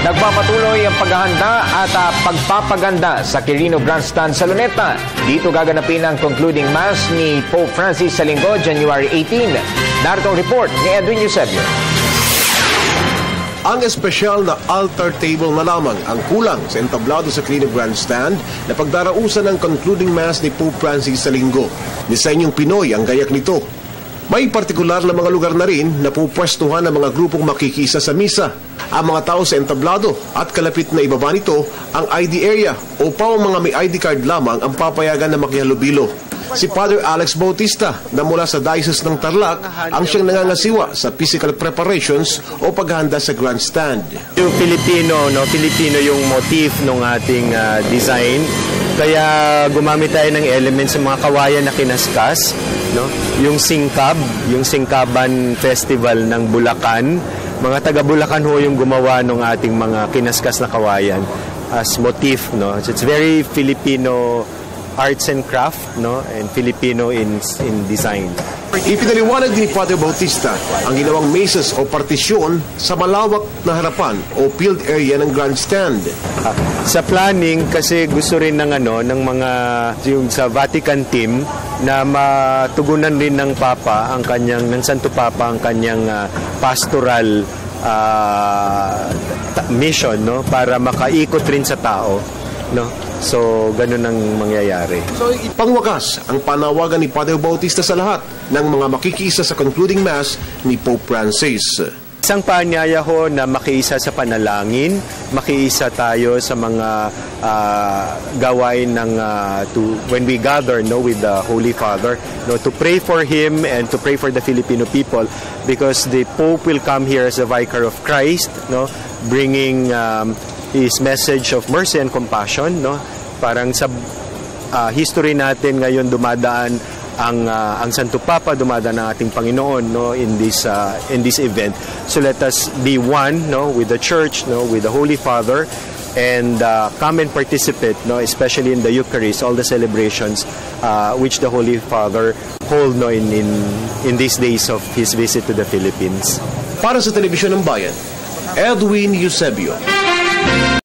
Nagpapatuloy ang paghahanda at pagpapaganda sa Quirino Grandstand sa Luneta. Dito gaganapin ang concluding mass ni Pope Francis sa Linggo, January 18. Narito ang report ni Edwin Eusebio. Ang espesyal na altar table na lamang ang kulang sa entablado sa Quirino Grandstand na pagdarausan ng concluding mass ni Pope Francis sa Linggo. Disenyong Pinoy ang gayak nito. May partikular na mga lugar na rin na pupwestuhan ng mga grupong makikisa sa misa. Ang mga tao sa entablado at kalapit na ibaba nito ang ID area o pa mga may ID card lamang ang papayagan na makihalubilo. Si Father Alex Bautista na mula sa Diocese ng Tarlac ang siyang nangangasiwa sa physical preparations o paghahanda sa grandstand. Yung Filipino yung motif ng ating design. Kaya gumamit tayo ng elements sa mga kawayan na kinaskas, no? Yung Singkaban Festival ng Bulacan. Mga taga Bulacan ho yung gumawa ng ating mga kinaskas na kawayan as motif, no? So it's very Filipino arts and craft, no, and Filipino in design. Ipinaliwanag ni Father Bautista ang ginawang mesas o partisyon sa malawak na harapan o field area ng grandstand. Sa planning kasi gusto rin ng mga yung sa Vatican team na matugunan rin ng Santo Papa ang kanyang pastoral mission, no, para makaikot rin sa tao, no. So, ganun ang mangyayari. So, pangwakas ang panawagan ni Father Bautista sa lahat ng mga makikisa sa concluding mass ni Pope Francis. Isang paanyaya ho na makiisa sa panalangin, makiisa tayo sa mga gawain ng when we gather, no, with the Holy Father, no, to pray for him and to pray for the Filipino people, because the Pope will come here as the vicar of Christ, no, bringing his message of mercy and compassion, no. Parang sa history natin ngayon dumadaan ang Santo Papa, dumadaan ang ating Panginoon, no, in this event. So let us be one, no, with the Church, no, with the Holy Father, and come and participate, no, especially in the Eucharist, all the celebrations which the Holy Father hold, no, in these days of his visit to the Philippines. Para sa Telebisyon ng Bayan, Edwin Eusebio.